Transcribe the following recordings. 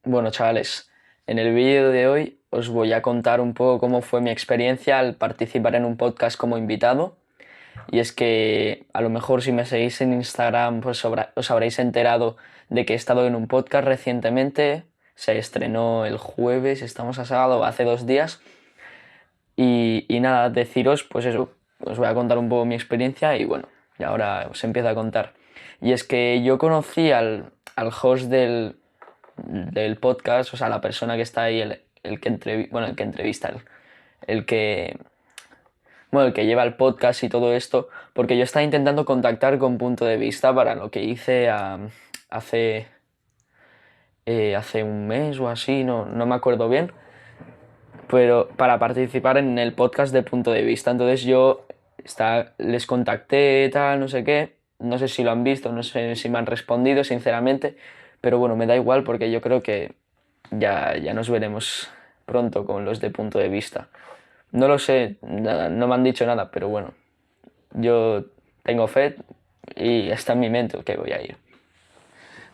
Bueno, chavales, en el vídeo de hoy os voy a contar un poco cómo fue mi experiencia al participar en un podcast como invitado. Y es que a lo mejor si me seguís en Instagram, pues os habréis enterado de que he estado en un podcast recientemente. Se estrenó el jueves, estamos a sábado, hace 2 días. Y nada, deciros, pues eso, os voy a contar un poco mi experiencia y bueno, y ahora os empiezo a contar. Y es que yo conocí al host del podcast, o sea, la persona que está ahí, el que entrevista, el que, bueno, el que lleva el podcast y todo esto, porque yo estaba intentando contactar con Punto de Vista para lo que hice hace, hace un mes o así, no me acuerdo bien, pero para participar en el podcast de Punto de Vista. Entonces yo les contacté, tal, no sé qué, no sé si lo han visto, no sé si me han respondido, sinceramente, pero bueno, me da igual porque yo creo que ya nos veremos pronto con los de Punto de Vista. No lo sé, nada, no me han dicho nada, pero bueno, yo tengo fe y está en mi mente que voy a ir.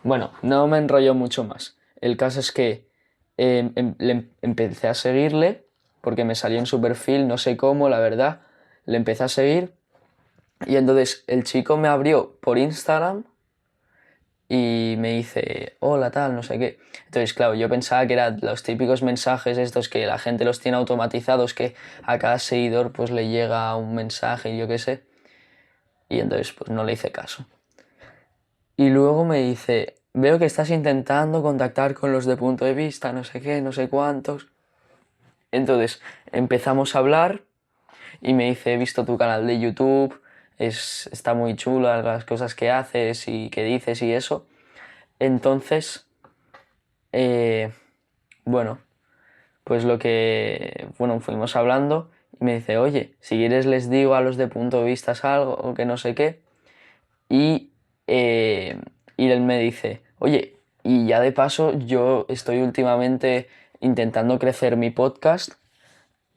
Bueno, no me enrollo mucho más. El caso es que empecé a seguirle porque me salió en su perfil, no sé cómo, la verdad. Le empecé a seguir y entonces el chico me abrió por Instagram y me dice, hola, tal, no sé qué. Entonces, claro, yo pensaba que eran los típicos mensajes estos que la gente los tiene automatizados, que a cada seguidor pues le llega un mensaje y yo qué sé. Y entonces pues no le hice caso. Y luego me dice, veo que estás intentando contactar con los de Punto de Vista, no sé qué, no sé cuántos. Entonces empezamos a hablar y me dice, he visto tu canal de YouTube, está muy chula las cosas que haces y que dices y eso. Entonces, eh, bueno, pues bueno, fuimos hablando y me dice, oye, si quieres les digo a los de Punto de Vista algo o que no sé qué. Y, eh, y él me dice, oye, y ya de paso yo estoy últimamente intentando crecer mi podcast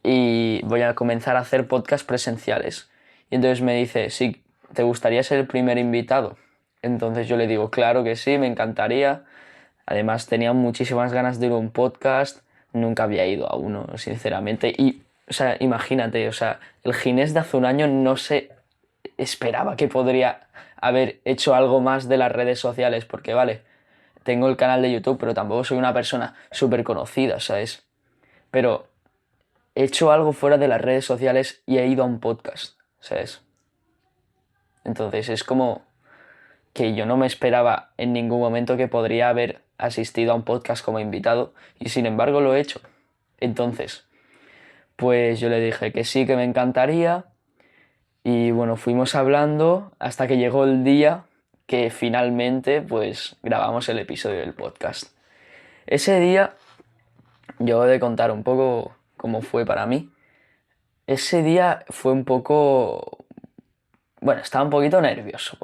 y voy a comenzar a hacer podcast presenciales. Y entonces me dice, sí, ¿te gustaría ser el primer invitado? Entonces yo le digo, claro que sí, me encantaría. Además tenía muchísimas ganas de ir a un podcast, nunca había ido a uno, sinceramente. Y, o sea, imagínate, o sea, el Ginés de hace un año no se esperaba que podría haber hecho algo más de las redes sociales, porque vale, tengo el canal de YouTube, pero tampoco soy una persona súper conocida, ¿sabes? Pero he hecho algo fuera de las redes sociales y he ido a un podcast, ¿sabes? Entonces es como que yo no me esperaba en ningún momento que podría haber asistido a un podcast como invitado y sin embargo lo he hecho. Entonces, pues yo le dije que sí, que me encantaría y bueno, fuimos hablando hasta que llegó el día que finalmente pues grabamos el episodio del podcast. Ese día yo he de contar un poco cómo fue para mí. Ese día fue un poco, bueno, estaba un poquito nervioso,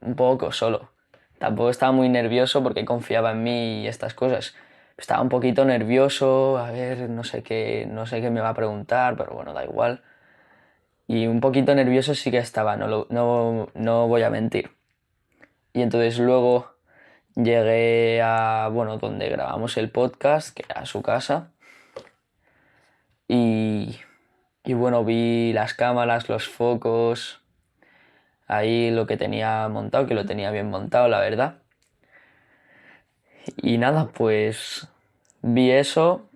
un poco solo. Tampoco estaba muy nervioso porque confiaba en mí y estas cosas. Estaba un poquito nervioso, a ver, no sé qué me va a preguntar, pero bueno, da igual. Y un poquito nervioso sí que estaba, no voy a mentir. Y entonces luego llegué a, bueno, donde grabamos el podcast, que era su casa, y, y bueno, vi las cámaras, los focos, ahí lo que tenía montado, que lo tenía bien montado, la verdad. Y nada, pues vi eso,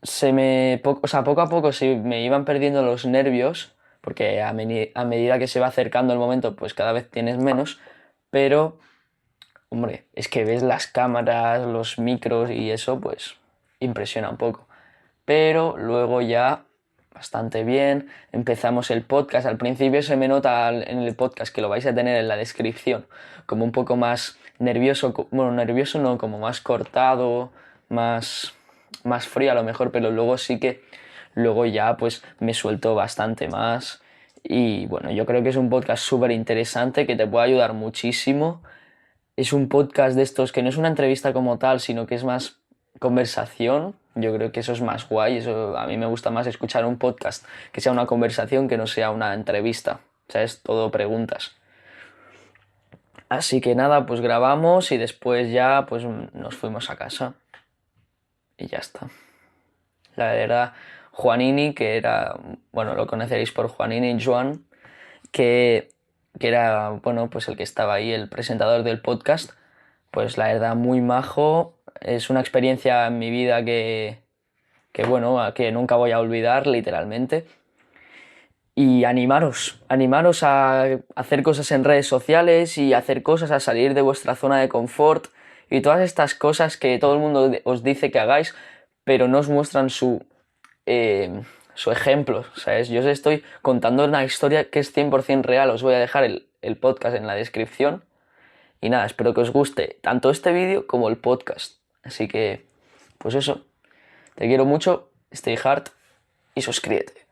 o sea, poco a poco se me iban perdiendo los nervios, porque a medida que se va acercando el momento, pues cada vez tienes menos, pero, hombre, es que ves las cámaras, los micros y eso, pues impresiona un poco. Pero luego ya bastante bien, empezamos el podcast. Al principio se me nota en el podcast, que lo vais a tener en la descripción, como un poco más nervioso, bueno, nervioso no, como más cortado, más, más frío a lo mejor, pero luego sí que, luego ya pues me suelto bastante más. Y bueno, yo creo que es un podcast súper interesante que te puede ayudar muchísimo. Es un podcast de estos que no es una entrevista como tal, sino que es más conversación. Yo creo que eso es más guay. Eso, a mí me gusta más escuchar un podcast que sea una conversación que no sea una entrevista. O sea, es todo preguntas. Así que nada, pues grabamos y después ya pues nos fuimos a casa. y ya está. La verdad, Juanini, que era, bueno, lo conoceréis por Juanini, Joan, que, que era, bueno, pues el que estaba ahí, el presentador del podcast, pues la verdad, muy majo. Es una experiencia en mi vida que bueno, que nunca voy a olvidar, literalmente. Y animaros a hacer cosas en redes sociales y hacer cosas, a salir de vuestra zona de confort y todas estas cosas que todo el mundo os dice que hagáis, pero no os muestran su ejemplo, ¿sabes? Yo os estoy contando una historia que es 100% real, os voy a dejar el podcast en la descripción y nada, espero que os guste tanto este vídeo como el podcast. Así que, pues eso, te quiero mucho, stay hard y suscríbete.